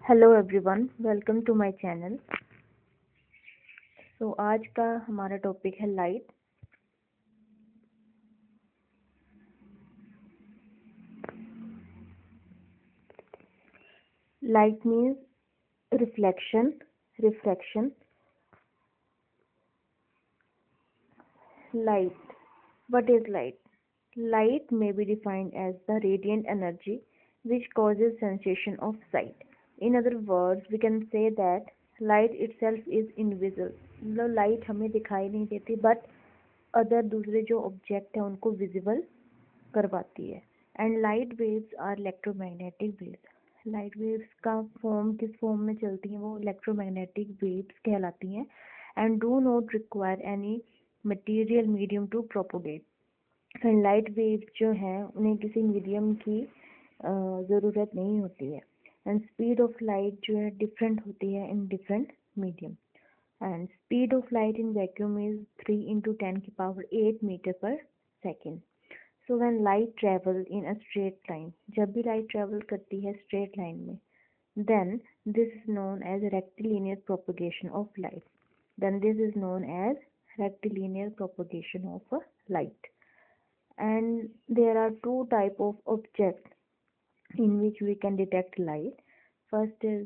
Hello everyone, welcome to my channel. आज का हमारा टॉपिक है light. Light means reflection, refraction. Light. What is light? Light may be defined as the radiant energy which causes sensation of sight. In other words, we can say that light itself is invisible. मतलब light हमें दिखाई नहीं देती but other दूसरे जो object है उनको visible करवाती है। And light waves are electromagnetic waves. Light waves का फॉर्म किस फॉर्म में चलती हैं, वो इलेक्ट्रोमैग्नेटिक वेव्स कहलाती हैं and do not require any material medium to propagate. And light waves जो हैं उन्हें किसी मीडियम की ज़रूरत नहीं होती है। एंड स्पीड ऑफ लाइट जो है डिफरेंट होती है in different medium. And speed of light in vacuum is 3 × 10⁸ metre per second. So when light travel in a straight line, जब भी लाइट ट्रेवल करती है स्ट्रेट लाइन में, then this is known as rectilinear propagation of light. Then this is known as rectilinear propagation of light. And there are two type of objects in which we can detect light. First is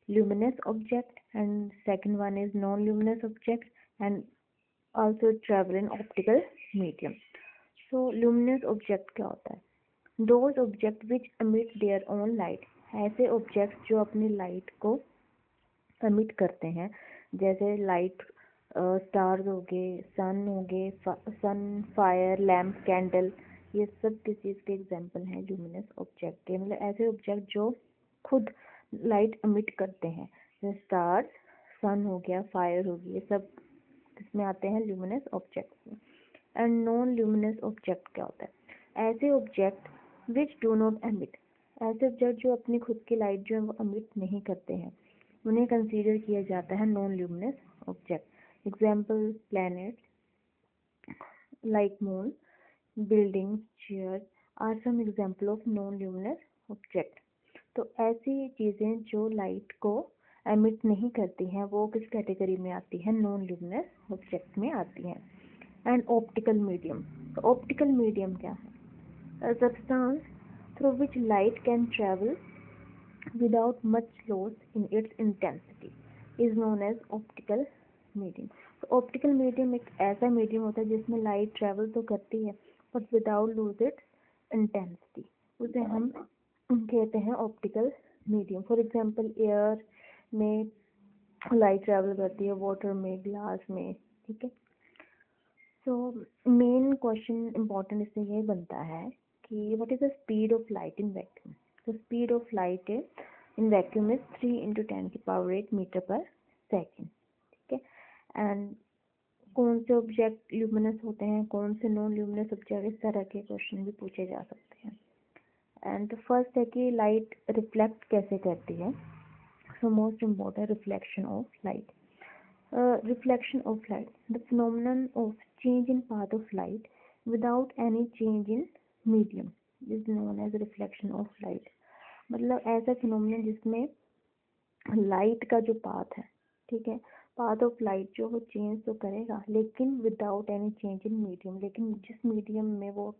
luminous object and second one is non-luminous object, and also travel in optical medium. So luminous object क्या होता है? Those objects which emit their own light. ऐसे object जो अपनी light को emit करते हैं, जैसे लाइट स्टार्स हो गए, सन हो गए, सन, फायर, लैम्प, कैंडल, ये सब किस चीज़ के एग्जाम्पल हैं? ल्यूमिनस ऑब्जेक्ट के। मतलब ऐसे ऑब्जेक्ट जो खुद लाइट एमिट करते हैं, जैसे स्टार्स, सन हो गया, फायर हो गई, ये सब किसमें आते हैं? ल्यूमिनस ऑब्जेक्ट में। एंड नॉन ल्यूमिनस ऑब्जेक्ट क्या होता है? ऐसे object which do not emit. ऐसे ऑब्जेक्ट जो अपनी खुद की लाइट जो है वो एमिट नहीं करते हैं, उन्हें कंसीडर किया जाता है non luminous object. Example planets like moon, buildings, chair are some example of non luminous object. तो ऐसी चीज़ें जो लाइट को एमिट नहीं करती हैं वो किस कैटेगरी में आती हैं? नॉन ल्यूमिनस ऑब्जेक्ट में आती हैं। And optical medium. तो ऑप्टिकल मीडियम क्या है? A substance through which light can travel without much loss in its intensity is known as optical medium. तो ऑप्टिकल मीडियम एक ऐसा मीडियम होता है जिसमें लाइट ट्रेवल तो करती है but without lose its intensity, उसे हम कहते हैं optical medium. For example air में लाइट ट्रेवल करती है, वाटर में, ग्लास में, ठीक है। सो मेन क्वेश्चन इम्पोर्टेंट इससे ये बनता है कि what is the speed of light in vacuum. तो speed of light in vacuum is 3 × 10⁸ metre per second, ठीक है। एंड कौन से ऑब्जेक्ट ल्यूमिनस होते हैं, कौन से नॉन ल्यूमिनस ऑब्जेक्ट, इस तरह के क्वेश्चन भी पूछे जा सकते हैं। एंड फर्स्ट है कि लाइट रिफ्लेक्ट कैसे करती है। So most important, reflection of light. Reflection of light, the phenomenon of change in path of light without any change in medium is known as reflection of light. मतलब ऐसा phenomenon जिसमें light का जो path है, ठीक है, path of light जो वो चेंज तो करेगा लेकिन without any change in medium, लेकिन जिस मीडियम में वो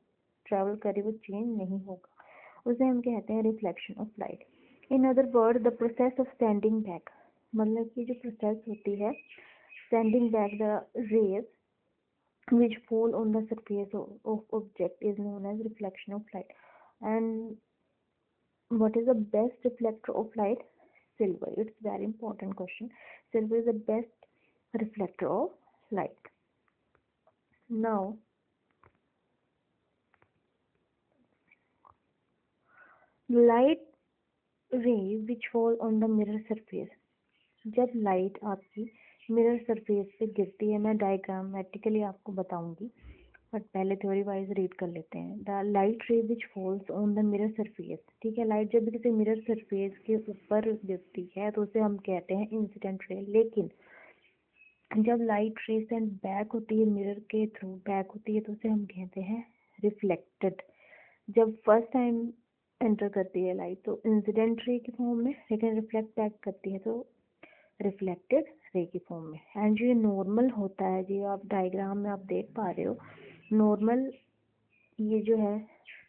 ट्रेवल करे वो चेंज नहीं होगा, उसे हम कहते हैं reflection of light. In other word, the process of standing back, मतलब कि जो प्रोसेस होती है sending back the rays which fall on the surface of object is known as reflection of light. And what is the best reflector of light? Silver. It's very important question. Silver is the best reflector of light. Now light ray which fall on the mirror surface, जब light आपकी mirror surface पे गिरती है, मैं diagrammatically आपको बताऊंगी but पहले theory wise read कर लेते हैं। द लाइट रे which falls on the mirror surface, ठीक है, लाइट जब भी किसी मिरर सरफेस के ऊपर गिरती है तो उसे हम कहते हैं इंसिडेंट रे। लेकिन जब लाइट रे सेंड बैक होती है, मिरर के थ्रू बैक होती है, तो उसे हम कहते हैं रिफ्लेक्टेड। जब फर्स्ट टाइम एंटर करती है लाइट तो इंसिडेंट रे की फॉर्म में, लेकिन रिफ्लेक्ट बैक करती है तो रिफ्लेक्टेड रे की फॉर्म में। एंड जो ये नॉर्मल होता है, जो आप डायग्राम में आप देख पा रहे हो, नॉर्मल ये जो है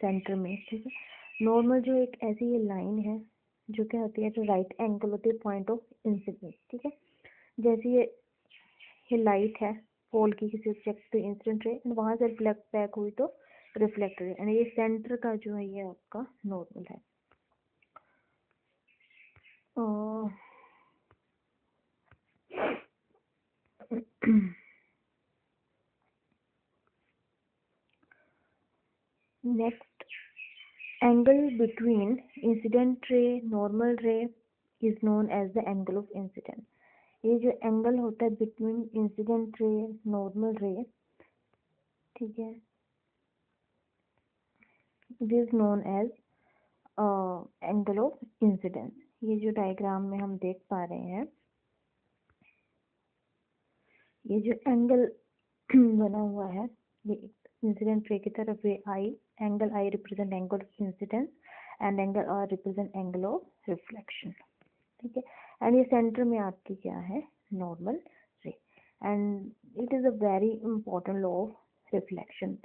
सेंटर में, ठीक है, नॉर्मल जो एक ऐसी ये लाइन है जो क्या होती है, जो राइट एंगल होती है पॉइंट ऑफ इंसिडेंस, ठीक है। जैसे ये लाइट है पोल की किसी ऑब्जेक्ट पे इंसिडेंट रे, वहां से रिफ्लेक्ट बैक हुई तो रिफ्लेक्टेड रे, एंड ये सेंटर का जो है ये आपका नॉर्मल है। Next, angle between incident ray normal ray is known as the angle of incidence। ये जो एंगल होता है between incident ray normal ray, ठीक है, it is known as angle of incidence. ये जो डायग्राम में हम देख पा रहे हैं, ये जो एंगल बना हुआ है, ये इंसिडेंट रे की तरफ ये आई, angle I represent angle of incidence and angle R represent angle of reflection, ठीक है। एंड ये सेंटर में आपकी क्या है, normal ray. And it is a very important law of reflection.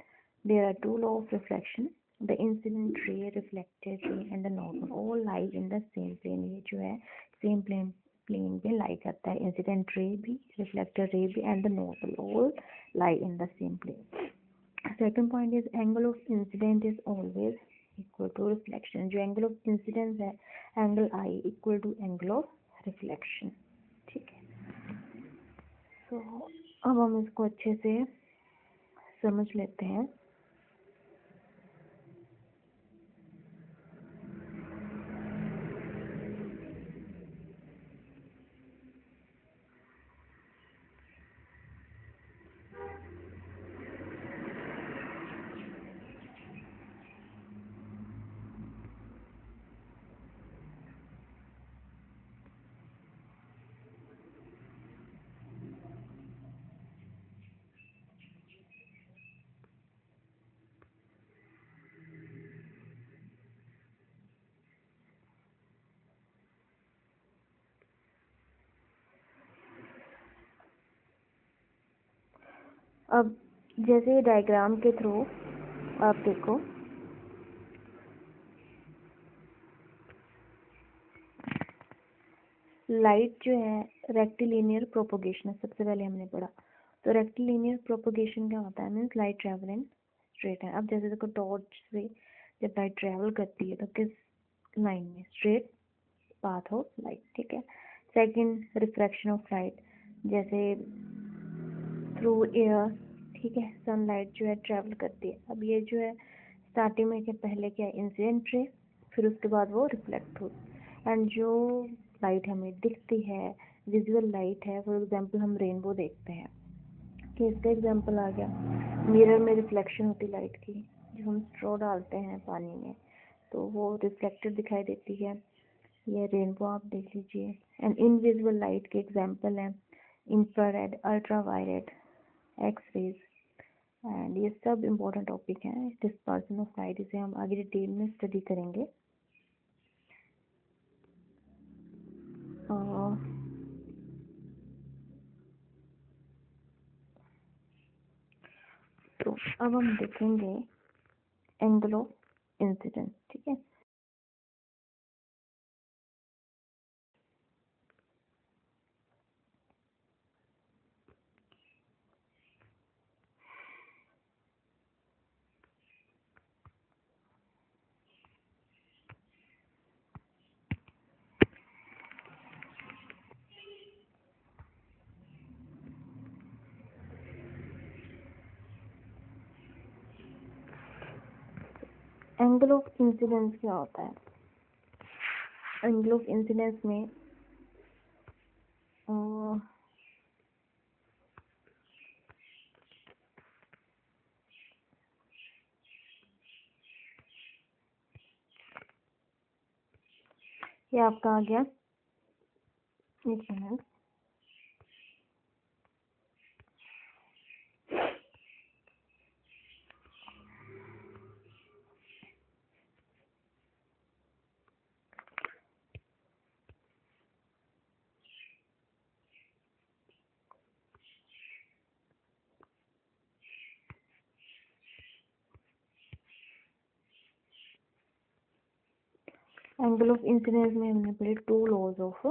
There are two law of reflection, the incident ray, reflected ray and the normal all lie in the same plane. ये जो है same plane पे लाई करता है, incident ray भी, reflected ray भी and the normal all lie in the same plane. Second point is angle of incident is always equal to reflection. जो angle of incidence है, angle I equal to angle of reflection, ठीक है। सो अब हम इसको अच्छे से समझ लेते हैं। अब जैसे डायग्राम के थ्रू आप देखो, लाइट जो है रेक्टिलिनियर प्रोपोगेशन है, सबसे पहले हमने पढ़ा। तो रेक्टिलिनियर प्रोपोगेशन क्या होता है, means light travel in straight है। अब जैसे देखो टॉर्च से जब लाइट ट्रेवल करती है तो किस लाइन में, स्ट्रेट पाथ ऑफ लाइट, ठीक है। सेकंड, रिफ्रैक्शन ऑफ लाइट, जैसे थ्रू एयर, ठीक है, सनलाइट जो है ट्रेवल करती है। अब ये जो है स्टार्टिंग में के पहले क्या है, इंसिडेंट रे, फिर उसके बाद वो रिफ्लेक्ट होती। एंड जो लाइट हमें दिखती है, विजुअल लाइट है, फॉर एग्जांपल हम रेनबो देखते हैं, कि इसका एग्जांपल आ गया, मिरर में रिफ्लेक्शन होती लाइट की, जो हम स्ट्रॉ डालते हैं पानी में तो वो रिफ्लेक्टेड दिखाई देती है। ये रेनबो आप देख लीजिए। एंड इनविजिबल लाइट के एग्जांपल हैं infrared, ultraviolet, X rays, and ये सब इम्पोर्टेंट टॉपिक हैं। डिस्पर्सन ऑफ लाइट, इसे हम आगे डिटेल में स्टडी करेंगे। तो अब हम देखेंगे एंगल ऑफ इंसिडेंस, ठीक है। एंगल ऑफ इंसिडेंस क्या होता है, एंगल ऑफ इंसिडेंस में ये आपका आ गया, एक मिनट, एंगल ऑफ इंसिडेंस में हमने पढ़े two laws of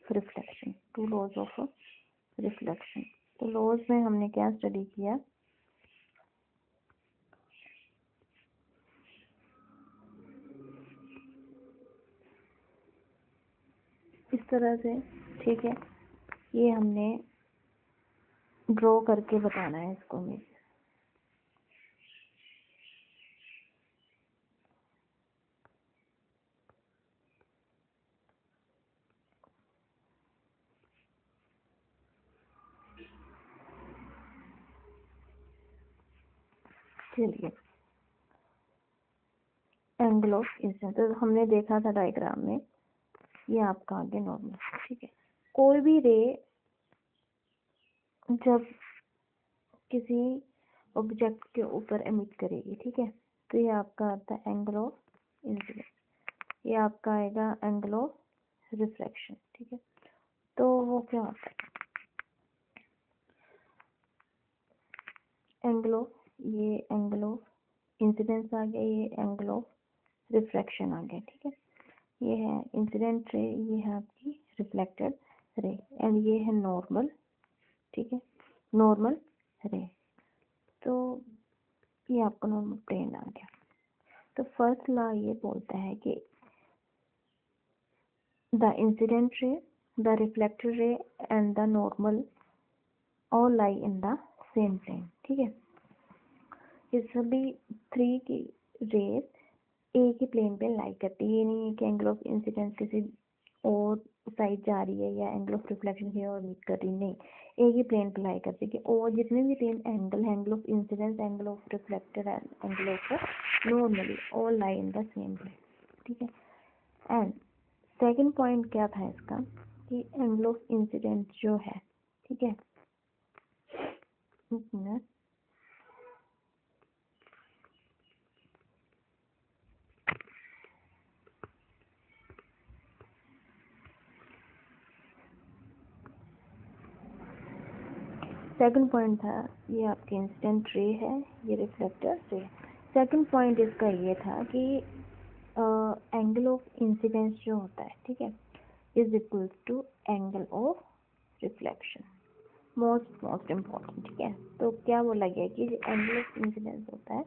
reflection, two laws of reflection. तो लॉज में हमने क्या स्टडी किया, इस तरह से, ठीक है। ये हमने ड्रॉ करके बताना है इसको हमें। चलिए, एंगल ऑफ इंसिडेंस तो हमने देखा था डायग्राम में, ये आपका आगे नॉर्मल, ठीक है। कोई भी रे जब किसी ऑब्जेक्ट के ऊपर एमिट करेगी, ठीक है, तो ये आपका आता है एंगल ऑफ इंसिडेंस, ये आपका आएगा एंगल ऑफ रिफ्लेक्शन, ठीक है। तो वो क्या होता है, एंगल ऑफ, ये एंगल ऑफ इंसिडेंस आ गया, ये एंगल ऑफ रिफ्रैक्शन आ गया, ठीक है। ये है इंसिडेंट रे, ये है आपकी रिफ्लेक्टेड रे, एंड ये है नॉर्मल, ठीक है, नॉर्मल रे। तो ये आपका नॉर्मल प्लेन आ गया। तो फर्स्ट लॉ ये बोलता है कि the incident ray, the reflected ray and the normal all lie in the same plane, ठीक है। इस सभी थ्री की रेज एक ही प्लेन पे लाई करती है, ये नहीं है कि एंगल ऑफ इंसिडेंस किसी और साइड जा रही है या एंगल ऑफ रिफ्लेक्शन की और मीट कर रही, नहीं, एक ही प्लेन पे लाई करती है। और जितने भी तीन angle, angle of incidence, angle of reflected and angle of normally, all lie in the same plane, ठीक है। एंड सेकंड पॉइंट क्या था इसका, कि एंगल ऑफ इंसिडेंस जो है, ठीक है, सेकंड पॉइंट था, ये आपके इंसिडेंट रे है, ये रिफ्लेक्टर रे। सेकंड पॉइंट इसका ये था कि एंगल ऑफ इंसिडेंस जो होता है, ठीक है, is equal to angle of reflection, most important, ठीक है। तो क्या बोला गया कि एंगल ऑफ इंसिडेंस होता है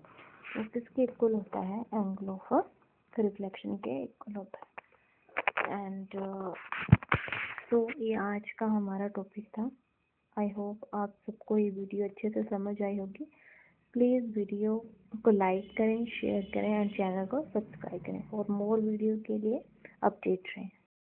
वो किसके इक्वल होता है, एंगल ऑफ रिफ्लेक्शन के इक्वल होता है। एंड तो ये आज का हमारा टॉपिक था। आई होप आप सबको ये वीडियो अच्छे से समझ आई होगी। प्लीज़ वीडियो को लाइक करें, शेयर करें एंड चैनल को सब्सक्राइब करें। और मोर वीडियो के लिए अपडेट रहें।